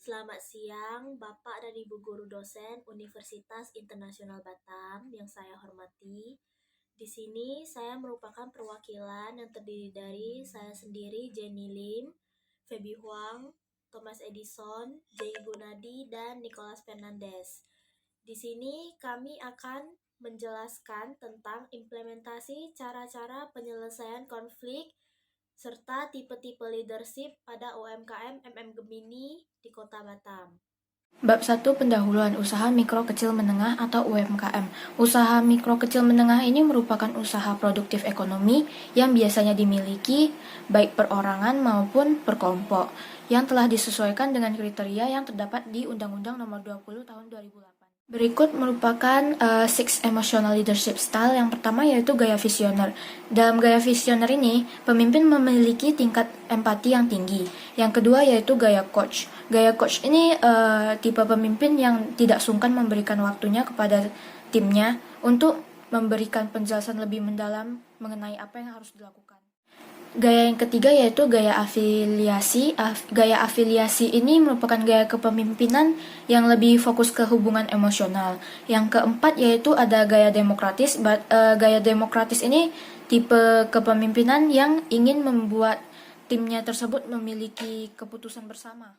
Selamat siang, Bapak dan Ibu Guru Dosen Universitas Internasional Batam yang saya hormati. Di sini saya merupakan perwakilan yang terdiri dari saya sendiri, Jenny Lim, Feby Huang, Thomas Edison, Jay Gunadi, dan Nicholas Fernandez. Di sini kami akan menjelaskan tentang implementasi cara-cara penyelesaian konflik serta tipe-tipe leadership pada UMKM Gemini di Kota Batam. Bab 1 Pendahuluan Usaha Mikro Kecil Menengah atau UMKM. Usaha mikro kecil menengah ini merupakan usaha produktif ekonomi yang biasanya dimiliki baik perorangan maupun per kelompok yang telah disesuaikan dengan kriteria yang terdapat di Undang-Undang Nomor 20 Tahun 2008. Berikut merupakan 6 emotional leadership style. Yang pertama yaitu gaya visioner. Dalam gaya visioner ini, pemimpin memiliki tingkat empati yang tinggi. Yang kedua yaitu gaya coach. Gaya coach ini tipe pemimpin yang tidak sungkan memberikan waktunya kepada timnya untuk memberikan penjelasan lebih mendalam mengenai apa yang harus dilakukan. Gaya yang ketiga yaitu gaya afiliasi. Gaya afiliasi ini merupakan gaya kepemimpinan yang lebih fokus ke hubungan emosional. Yang keempat yaitu ada gaya demokratis. Gaya demokratis ini tipe kepemimpinan yang ingin membuat timnya tersebut memiliki keputusan bersama.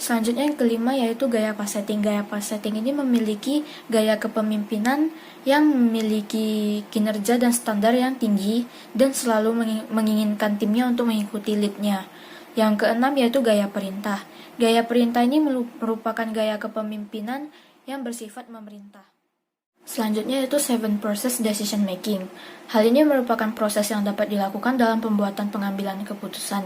Selanjutnya yang kelima yaitu gaya pace-setting. Gaya pace-setting ini memiliki gaya kepemimpinan yang memiliki kinerja dan standar yang tinggi dan selalu menginginkan timnya untuk mengikuti lead-nya. Yang keenam yaitu gaya perintah. Gaya perintah ini merupakan gaya kepemimpinan yang bersifat memerintah. Selanjutnya yaitu 7 process decision making. Hal ini merupakan proses yang dapat dilakukan dalam pembuatan pengambilan keputusan.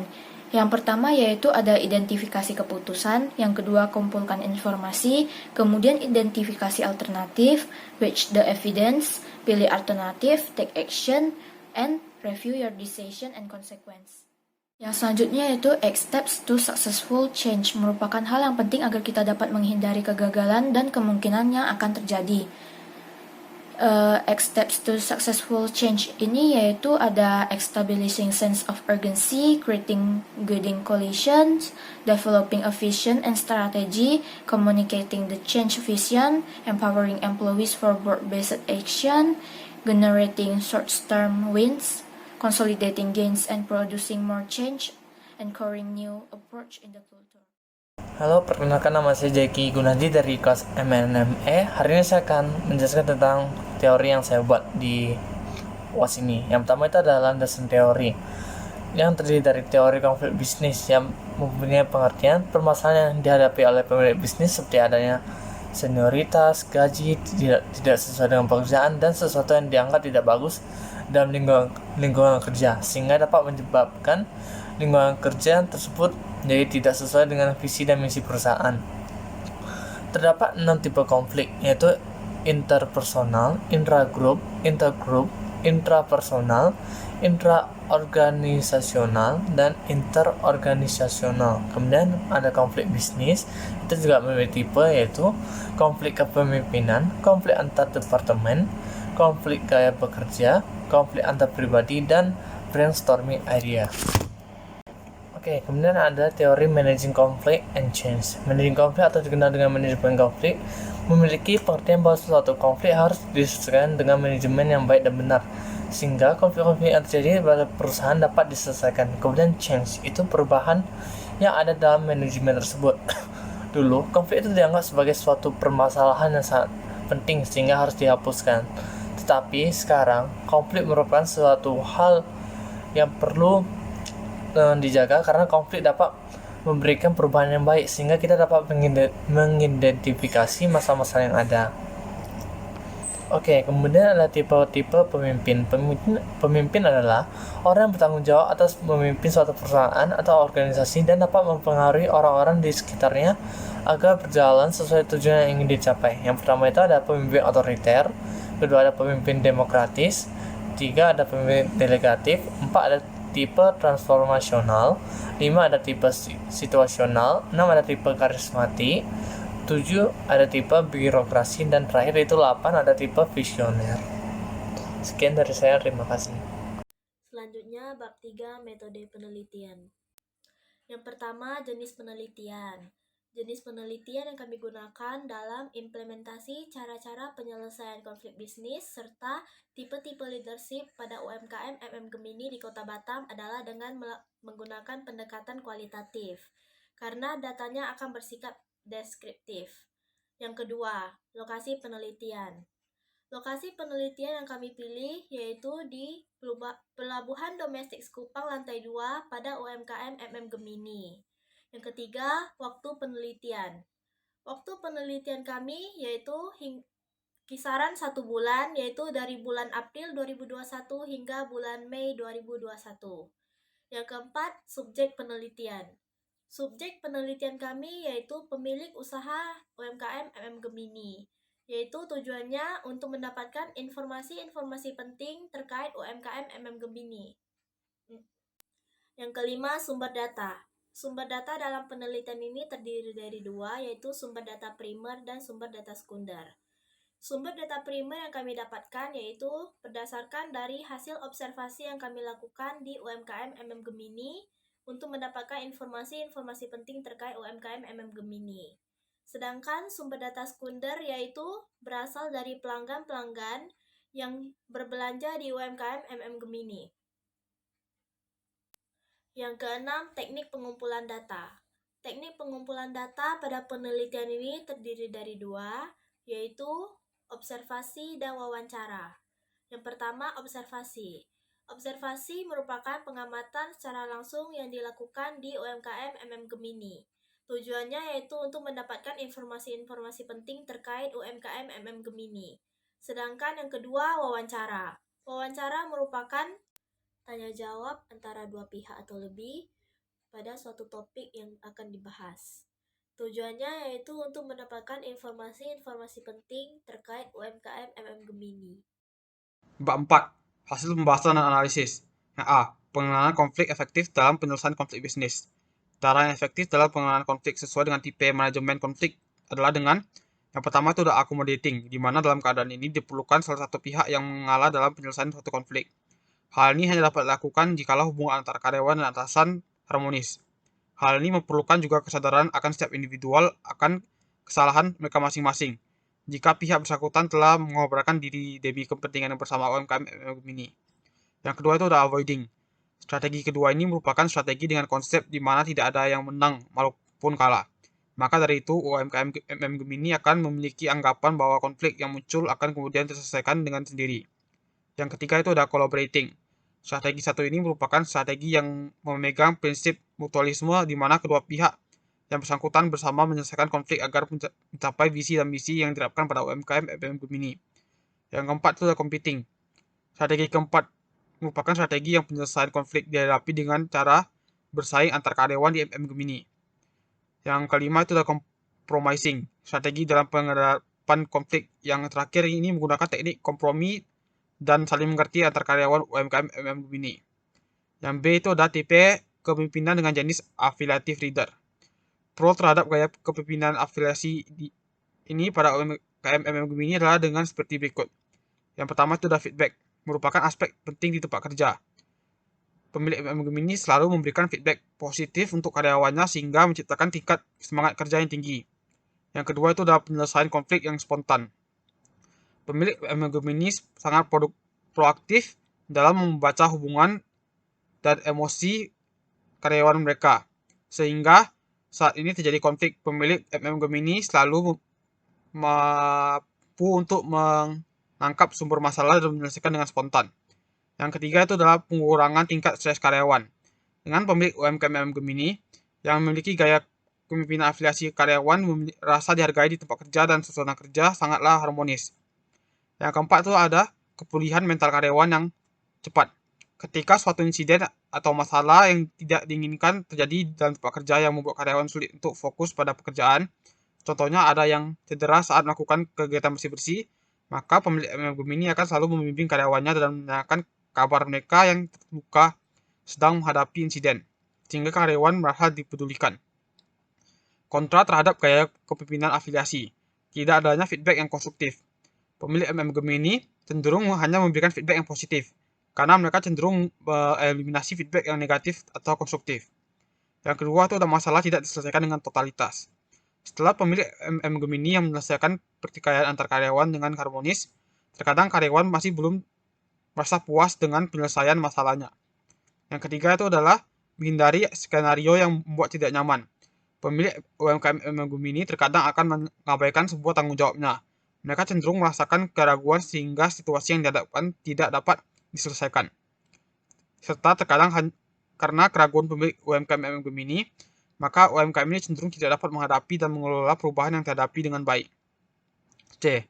Yang pertama yaitu ada identifikasi keputusan, yang kedua kumpulkan informasi, kemudian identifikasi alternatif, weigh the evidence, pilih alternatif, take action, and review your decision and consequence. Yang selanjutnya yaitu 8 steps to successful change, merupakan hal yang penting agar kita dapat menghindari kegagalan dan kemungkinan yang akan terjadi. 8 steps to successful change ini yaitu ada establishing sense of urgency, creating guiding coalitions, developing a vision and strategy, communicating the change vision, empowering employees for work-based action, generating short-term wins, consolidating gains and producing more change, encouraging new approach in the culture. Halo, perkenalkan nama saya Jaki Gunadi dari kelas MNME. Hari ini saya akan menjelaskan tentang teori yang saya buat di UAS ini. Yang pertama itu adalah landasan teori yang terdiri dari teori konflik bisnis yang mempunyai pengertian permasalahan yang dihadapi oleh pemilik bisnis seperti adanya senioritas, gaji tidak sesuai dengan pekerjaan, dan sesuatu yang dianggap tidak bagus dalam lingkungan kerja, sehingga dapat menyebabkan lingkungan kerja tersebut jadi tidak sesuai dengan visi dan misi perusahaan. Terdapat 6 tipe konflik, yaitu interpersonal, intragroup, intergroup, intrapersonal, intraorganisasional, dan interorganisasional. Kemudian ada konflik bisnis, itu juga memiliki tipe, yaitu konflik kepemimpinan, konflik antar departemen, konflik gaya bekerja, konflik antar pribadi, dan brainstorming idea. Oke, kemudian ada teori managing conflict and change. Managing conflict atau dikenal dengan manajemen konflik memiliki pengertian bahwa suatu konflik harus diselesaikan dengan manajemen yang baik dan benar, sehingga konflik-konflik yang terjadi pada perusahaan dapat diselesaikan. Kemudian change itu perubahan yang ada dalam manajemen tersebut. Dulu, konflik itu dianggap sebagai suatu permasalahan yang sangat penting sehingga harus dihapuskan. Tetapi sekarang, konflik merupakan suatu hal yang perlu dijaga karena konflik dapat memberikan perubahan yang baik sehingga kita dapat mengidentifikasi masalah-masalah yang ada. Oke, kemudian ada tipe-tipe pemimpin. Pemimpin adalah orang yang bertanggung jawab atas memimpin suatu perusahaan atau organisasi dan dapat mempengaruhi orang-orang di sekitarnya agar berjalan sesuai tujuan yang ingin dicapai. Yang pertama itu ada pemimpin otoriter, kedua ada pemimpin demokratis, tiga ada pemimpin delegatif, empat ada tipe transformasional, 5 ada tipe situasional, 6 ada tipe karismatik, 7 ada tipe birokrasi, dan terakhir itu 8 ada tipe visioner. Sekian dari saya, terima kasih. Selanjutnya bab 3 metode penelitian. Yang pertama jenis penelitian. Jenis penelitian yang kami gunakan dalam implementasi cara-cara penyelesaian konflik bisnis serta tipe-tipe leadership pada UMKM Gemini di Kota Batam adalah dengan menggunakan pendekatan kualitatif, karena datanya akan bersikap deskriptif. Yang kedua, lokasi penelitian. Lokasi penelitian yang kami pilih yaitu di Pelabuhan Domestik Sekupang Lantai 2 pada UMKM Gemini. Yang ketiga, waktu penelitian. Waktu penelitian kami yaitu kisaran 1 bulan, yaitu dari bulan April 2021 hingga bulan Mei 2021. Yang keempat, subjek penelitian. Subjek penelitian kami yaitu pemilik usaha UMKM Gemini, yaitu tujuannya untuk mendapatkan informasi-informasi penting terkait UMKM Gemini. Yang kelima, sumber data. Sumber data dalam penelitian ini terdiri dari dua, yaitu sumber data primer dan sumber data sekunder. Sumber data primer yang kami dapatkan yaitu berdasarkan dari hasil observasi yang kami lakukan di UMKM Gemini untuk mendapatkan informasi-informasi penting terkait UMKM Gemini. Sedangkan sumber data sekunder yaitu berasal dari pelanggan-pelanggan yang berbelanja di UMKM Gemini. Yang keenam, teknik pengumpulan data. Teknik pengumpulan data pada penelitian ini terdiri dari dua, yaitu observasi dan wawancara. Yang pertama, observasi. Observasi merupakan pengamatan secara langsung yang dilakukan di UMKM Gemini. Tujuannya yaitu untuk mendapatkan informasi-informasi penting terkait UMKM Gemini. Sedangkan yang kedua, wawancara. Wawancara merupakan tanya jawab antara dua pihak atau lebih pada suatu topik yang akan dibahas. Tujuannya yaitu untuk mendapatkan informasi-informasi penting terkait UMKM Gemini. Bab 4. Hasil pembahasan dan analisis. Yang A. Pengenalan konflik efektif dalam penyelesaian konflik bisnis. Cara yang efektif dalam pengenalan konflik sesuai dengan tipe manajemen konflik adalah dengan yang pertama itu ada accommodating, di mana dalam keadaan ini diperlukan salah satu pihak yang mengalah dalam penyelesaian suatu konflik. Hal ini hanya dapat dilakukan jikalau hubungan antara karyawan dan atasan harmonis. Hal ini memerlukan juga kesadaran akan setiap individual akan kesalahan mereka masing-masing. Jika pihak bersangkutan telah mengorbankan diri demi kepentingan yang bersama UMKM ini. Yang kedua itu ada avoiding. Strategi kedua ini merupakan strategi dengan konsep di mana tidak ada yang menang maupun kalah. Maka dari itu UMKM Gemini akan memiliki anggapan bahwa konflik yang muncul akan kemudian diselesaikan dengan sendiri. Yang ketiga itu ada collaborating. Strategi satu ini merupakan strategi yang memegang prinsip mutualisme di mana kedua pihak yang bersangkutan bersama menyelesaikan konflik agar mencapai visi dan misi yang diterapkan pada UMKM Gemini. Yang keempat itu adalah competing. Strategi keempat merupakan strategi yang penyelesaian konflik dihadapi dengan cara bersaing antar karyawan di Gemini. Yang kelima itu adalah compromising. Strategi dalam penghadapan konflik yang terakhir ini menggunakan teknik kompromi dan saling mengerti antar karyawan UMKM Gemini. Yang B itu adalah tipe kepemimpinan dengan jenis affiliative leader. Pro terhadap gaya kepemimpinan afiliasi ini pada UMKM Gemini adalah dengan seperti berikut. Yang pertama itu adalah feedback, merupakan aspek penting di tempat kerja. Pemilik Gemini selalu memberikan feedback positif untuk karyawannya sehingga menciptakan tingkat semangat kerja yang tinggi. Yang kedua itu adalah penyelesaian konflik yang spontan. Pemilik Gemini sangat proaktif dalam membaca hubungan dan emosi karyawan mereka. Sehingga saat ini terjadi konflik, pemilik Gemini selalu mampu untuk menangkap sumber masalah dan menyelesaikan dengan spontan. Yang ketiga itu adalah pengurangan tingkat stres karyawan. Dengan pemilik UMKM Gemini yang memiliki gaya kepemimpinan afiliasi karyawan merasa dihargai di tempat kerja dan suasana kerja sangatlah harmonis. Yang keempat itu ada kepulihan mental karyawan yang cepat. Ketika suatu insiden atau masalah yang tidak diinginkan terjadi dalam tempat kerja yang membuat karyawan sulit untuk fokus pada pekerjaan, contohnya ada yang cedera saat melakukan kegiatan bersih-bersih, maka pemilik Gemini akan selalu membimbing karyawannya dan menanyakan kabar mereka yang terluka sedang menghadapi insiden, sehingga karyawan merasa dipedulikan. Kontra terhadap gaya kepemimpinan afiliasi, tidak adanya feedback yang konstruktif. Pemilik Gemini cenderung hanya memberikan feedback yang positif, karena mereka cenderung eliminasi feedback yang negatif atau konstruktif. Yang kedua itu ada masalah tidak diselesaikan dengan totalitas. Setelah pemilik Gemini yang menyelesaikan pertikaian antar karyawan dengan harmonis, terkadang karyawan masih belum merasa puas dengan penyelesaian masalahnya. Yang ketiga itu adalah menghindari skenario yang membuat tidak nyaman. Pemilik UMKM Gemini terkadang akan mengabaikan sebuah tanggung jawabnya. Mereka cenderung merasakan keraguan sehingga situasi yang dihadapkan tidak dapat diselesaikan. Serta terkadang karena keraguan pemilik UMKM Gemini, maka UMKM ini cenderung tidak dapat menghadapi dan mengelola perubahan yang dihadapi dengan baik. C.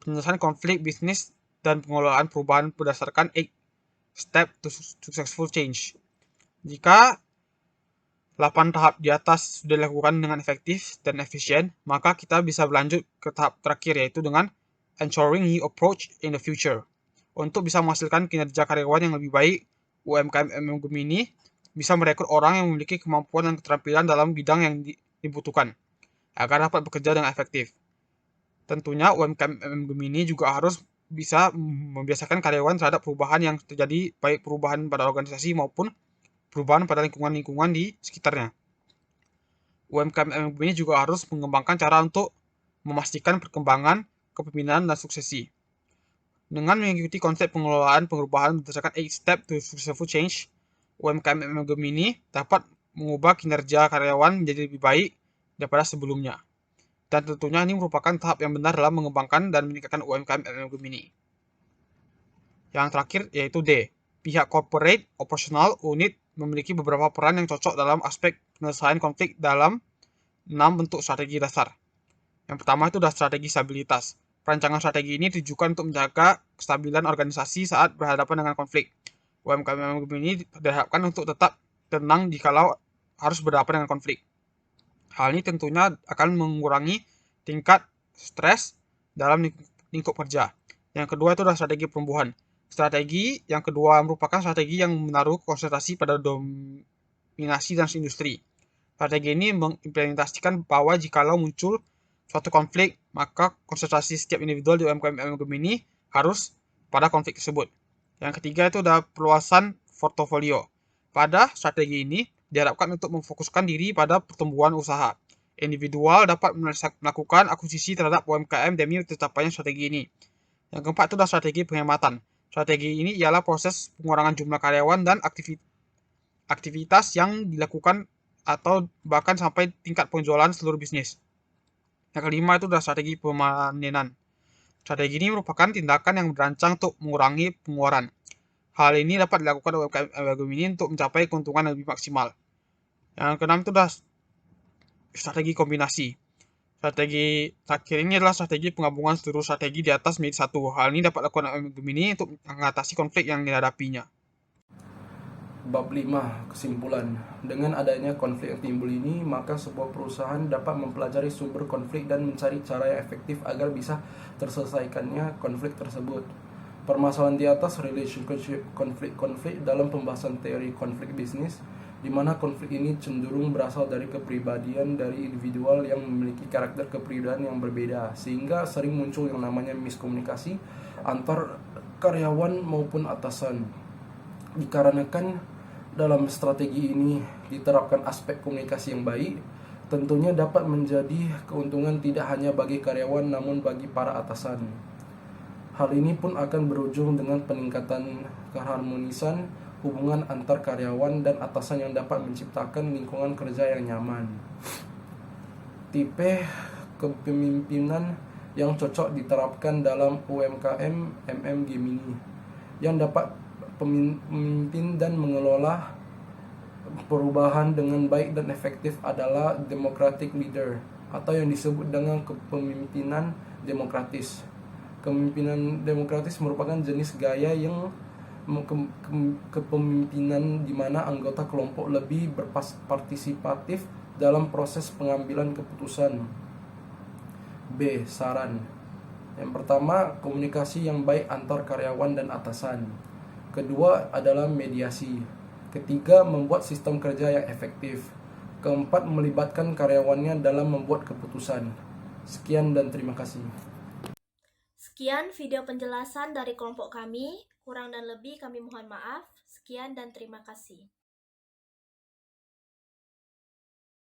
Penyelesaian konflik bisnis dan pengelolaan perubahan berdasarkan 8 step to successful change. Jika 8 tahap di atas sudah dilakukan dengan efektif dan efisien, maka kita bisa berlanjut ke tahap terakhir, yaitu dengan ensuring new approach in the future. Untuk bisa menghasilkan kinerja karyawan yang lebih baik, UMKM Gemini bisa merekrut orang yang memiliki kemampuan dan keterampilan dalam bidang yang dibutuhkan agar dapat bekerja dengan efektif. Tentunya UMKM Gemini juga harus bisa membiasakan karyawan terhadap perubahan yang terjadi, baik perubahan pada organisasi maupun perubahan pada lingkungan di sekitarnya. UMKM Gemini juga harus mengembangkan cara untuk memastikan perkembangan, kepemimpinan, dan suksesi. Dengan mengikuti konsep pengelolaan perubahan berdasarkan 8 step to successful change, UMKM Gemini dapat mengubah kinerja karyawan menjadi lebih baik daripada sebelumnya. Dan tentunya ini merupakan tahap yang benar dalam mengembangkan dan meningkatkan UMKM Gemini. Yang terakhir yaitu D. Pihak corporate, operational, unit memiliki beberapa peran yang cocok dalam aspek penyelesaian konflik dalam 6 bentuk strategi dasar. Yang pertama itu adalah strategi stabilitas. Perancangan strategi ini ditujukan untuk menjaga kestabilan organisasi saat berhadapan dengan konflik. UMKM ini diharapkan untuk tetap tenang jikalau harus berhadapan dengan konflik. Hal ini tentunya akan mengurangi tingkat stres dalam lingkup kerja. Yang kedua itu adalah strategi pertumbuhan. Strategi yang kedua merupakan strategi yang menaruh konsentrasi pada dominasi dan industri. Strategi ini mengimplementasikan bahwa jikalau muncul suatu konflik, maka konsentrasi setiap individual di UMKM ini harus pada konflik tersebut. Yang ketiga itu adalah perluasan portofolio. Pada strategi ini diharapkan untuk memfokuskan diri pada pertumbuhan usaha. Individual dapat melakukan akuisisi terhadap UMKM demi tercapainya strategi ini. Yang keempat itu adalah strategi penghematan. Strategi ini ialah proses pengurangan jumlah karyawan dan aktivitas yang dilakukan atau bahkan sampai tingkat penjualan seluruh bisnis. Yang kelima itu adalah strategi pemanenan. Strategi ini merupakan tindakan yang berancang untuk mengurangi pengeluaran. Hal ini dapat dilakukan oleh UMKM ini untuk mencapai keuntungan yang lebih maksimal. Yang keenam itu adalah strategi kombinasi. Strategi terakhir ini adalah strategi penggabungan seluruh strategi di atas menjadi satu. Hal ini dapat dilakukan oleh Gemini untuk mengatasi konflik yang dihadapinya. Bab 5. Kesimpulan. Dengan adanya konflik yang timbul ini, maka sebuah perusahaan dapat mempelajari sumber konflik dan mencari cara yang efektif agar bisa terselesaikannya konflik tersebut. Permasalahan di atas relationship konflik dalam pembahasan teori konflik bisnis, di mana konflik ini cenderung berasal dari kepribadian dari individual yang memiliki karakter kepribadian yang berbeda, sehingga sering muncul yang namanya miskomunikasi antar karyawan maupun atasan. Dikarenakan dalam strategi ini diterapkan aspek komunikasi yang baik, tentunya dapat menjadi keuntungan tidak hanya bagi karyawan namun bagi para atasan. Hal ini pun akan berujung dengan peningkatan keharmonisan hubungan antar karyawan dan atasan yang dapat menciptakan lingkungan kerja yang nyaman. Tipe kepemimpinan yang cocok diterapkan dalam UMKM Gemini yang dapat pemimpin dan mengelola perubahan dengan baik dan efektif adalah democratic leader atau yang disebut dengan kepemimpinan demokratis. Kepemimpinan demokratis merupakan jenis gaya yang kepemimpinan di mana anggota kelompok lebih berpartisipatif dalam proses pengambilan keputusan. B. Saran. Yang pertama, komunikasi yang baik antar karyawan dan atasan. Kedua adalah mediasi. Ketiga, membuat sistem kerja yang efektif. Keempat, melibatkan karyawannya dalam membuat keputusan. Sekian dan terima kasih. Sekian video penjelasan dari kelompok kami. Kurang dan lebih kami mohon maaf. Sekian dan terima kasih.